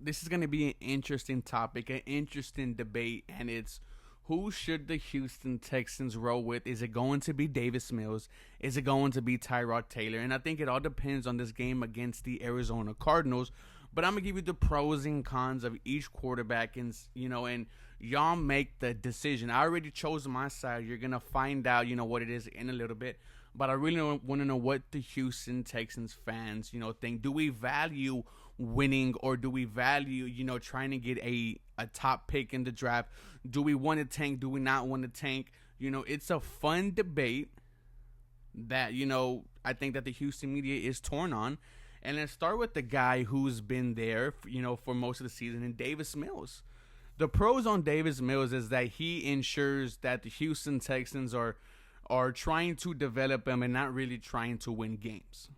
this is going to be an interesting topic, an interesting debate, and it's who should the Houston Texans roll with? Is it going to be Davis Mills? Is it going to be Tyrod Taylor? And I think it all depends on this game against the Arizona Cardinals. But I'm gonna give you the pros and cons of each quarterback, and and y'all make the decision. I already chose my side. You're gonna find out, what it is in a little bit. But I really want to know what the Houston Texans fans, think. Do we value winning, or do we value, trying to get a top pick in the draft? Do we want to tank? Do we not want to tank? It's a fun debate that, I think that the Houston media is torn on. And let's start with the guy who's been there, for most of the season, in Davis Mills. The pros on Davis Mills is that he ensures that the Houston Texans are trying to develop him and not really trying to win games.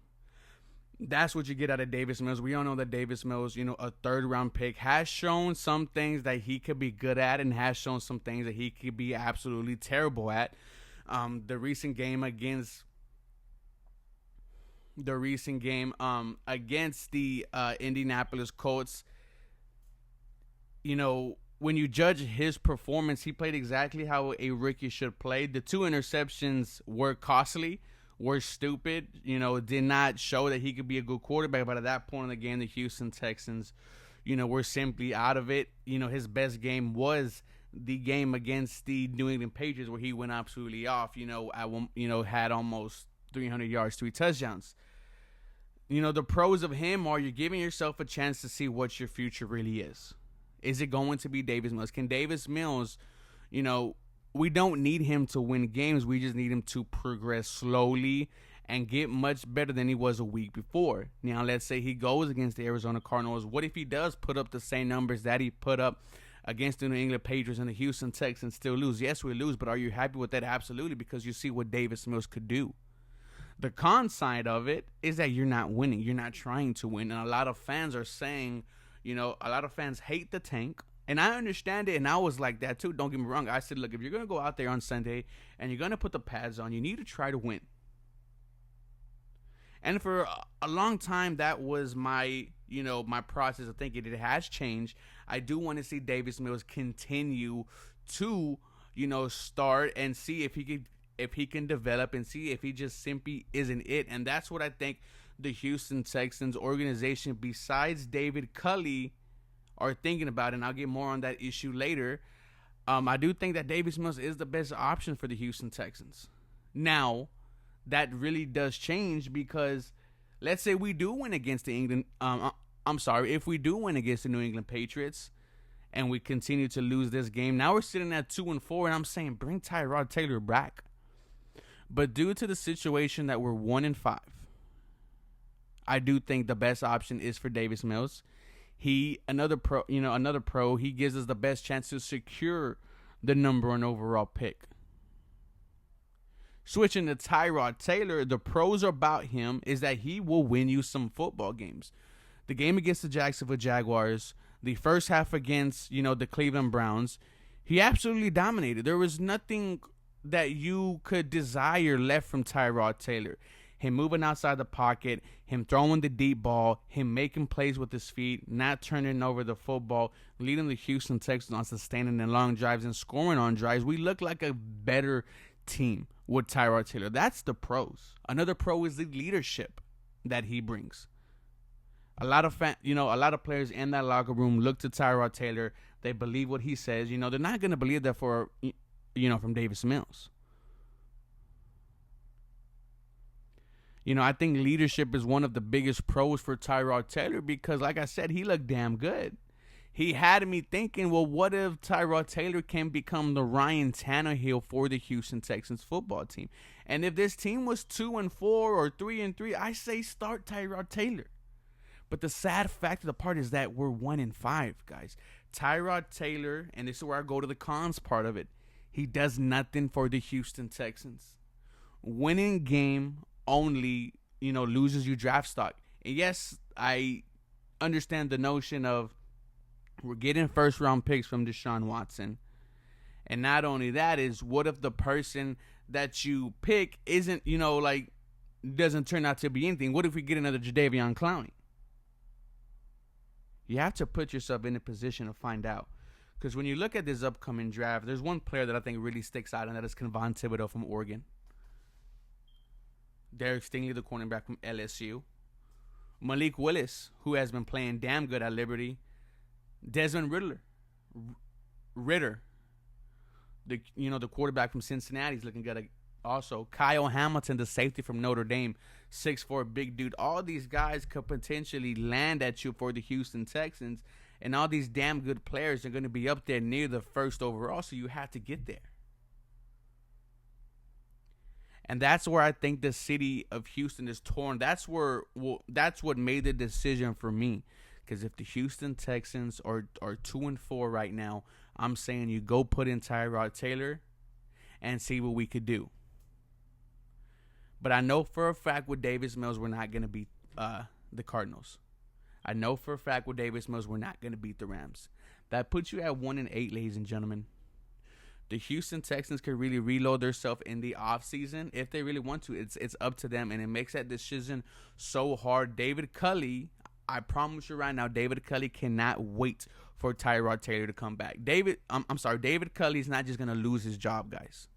That's what you get out of Davis Mills. We all know that Davis Mills, a third-round pick, has shown some things that he could be good at and has shown some things that he could be absolutely terrible at. The recent game against the Indianapolis Colts, when you judge his performance, he played exactly how a rookie should play. The 2 interceptions were costly, were stupid, did not show that he could be a good quarterback. But at that point in the game, the Houston Texans, were simply out of it. His best game was the game against the New England Patriots, where he went absolutely off, had almost 300 yards, 3 touchdowns. The pros of him are you're giving yourself a chance to see what your future really is. Is it going to be Davis Mills? Can Davis Mills, we don't need him to win games. We just need him to progress slowly and get much better than he was a week before. Now, let's say he goes against the Arizona Cardinals. What if he does put up the same numbers that he put up against the New England Patriots and the Houston Texans still lose? Yes, we lose, but are you happy with that? Absolutely, because you see what Davis Mills could do. The con side of it is that you're not winning. You're not trying to win. And a lot of fans are saying, a lot of fans hate the tank. And I understand it, and I was like that too. Don't get me wrong. I said, look, if you're going to go out there on Sunday and you're going to put the pads on, you need to try to win. And for a long time, that was my process of thinking. It has changed. I do want to see Davis Mills continue to, start and see if he can develop and see if he just simply isn't it. And that's what I think the Houston Texans organization, besides David Culley, are thinking about. And I'll get more on that issue later. I do think that Davis Mills is the best option for the Houston Texans. Now, that really does change because let's say we do win against if we do win against the New England Patriots and we continue to lose this game, now we're sitting at 2-4, and I'm saying bring Tyrod Taylor back. But due to the situation that we're 1-5, I do think the best option is for Davis Mills. Another pro, he gives us the best chance to secure the number 1 overall pick. Switching to Tyrod Taylor, the pros about him is that he will win you some football games. The game against the Jacksonville Jaguars, the first half against, the Cleveland Browns, he absolutely dominated. There was nothing that you could desire left from Tyrod Taylor. Him moving outside the pocket, him throwing the deep ball, him making plays with his feet, not turning over the football, leading the Houston Texans on sustaining and long drives and scoring on drives. We look like a better team with Tyrod Taylor. That's the pros. Another pro is the leadership that he brings. A lot of players in that locker room look to Tyrod Taylor. They believe what he says. They're not going to believe that from Davis Mills. I think leadership is one of the biggest pros for Tyrod Taylor because, like I said, he looked damn good. He had me thinking, well, what if Tyrod Taylor can become the Ryan Tannehill for the Houston Texans football team? And if this team was 2-4 or 3-3, I say start Tyrod Taylor. But the sad fact of the part is that we're 1-5, guys. Tyrod Taylor, and this is where I go to the cons part of it, he does nothing for the Houston Texans. Winning game only, loses you draft stock. And yes, I understand the notion of we're getting first round picks from Deshaun Watson. And not only that is, what if the person that you pick isn't, doesn't turn out to be anything? What if we get another Jadeveon Clowney? You have to put yourself in a position to find out. Because when you look at this upcoming draft, there's one player that I think really sticks out, and that is Kevon Thibodeau from Oregon. Derek Stingley, the cornerback from LSU. Malik Willis, who has been playing damn good at Liberty. Desmond Ritter, the quarterback from Cincinnati, is looking good. Also, Kyle Hamilton, the safety from Notre Dame, 6'4", big dude. All these guys could potentially land at you for the Houston Texans, and all these damn good players are going to be up there near the first overall, so you have to get there. And that's where I think the city of Houston is torn. That's what made the decision for me. Because if the Houston Texans are 2-4 right now, I'm saying you go put in Tyrod Taylor and see what we could do. But I know for a fact with Davis Mills, we're not going to beat the Cardinals. I know for a fact with Davis Mills, we're not going to beat the Rams. That puts you at 1-8, ladies and gentlemen. The Houston Texans could really reload themselves in the offseason if they really want to. It's up to them, and it makes that decision so hard. David Culley, I promise you right now, David Culley cannot wait for Tyrod Taylor to come back. David Culley is not just going to lose his job, guys.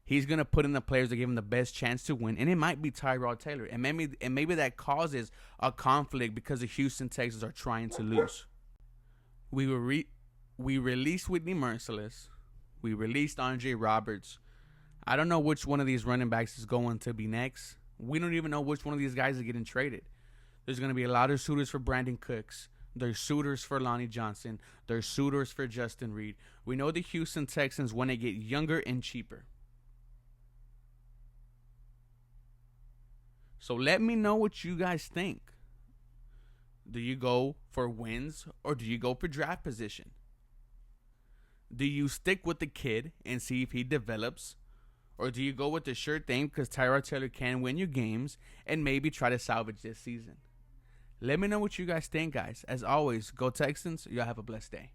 He's going to put in the players to give him the best chance to win, and it might be Tyrod Taylor. And maybe that causes a conflict because the Houston Texans are trying to lose. We released Whitney Merciless. We released Andre Roberts. I don't know which one of these running backs is going to be next. We don't even know which one of these guys is getting traded. There's going to be a lot of suitors for Brandon Cooks. There's suitors for Lonnie Johnson. There's suitors for Justin Reed. We know the Houston Texans want to get younger and cheaper. So let me know what you guys think. Do you go for wins or do you go for draft position? Do you stick with the kid and see if he develops? Or do you go with the sure thing because Tyrod Taylor can win your games and maybe try to salvage this season? Let me know what you guys think, guys. As always, go Texans. Y'all have a blessed day.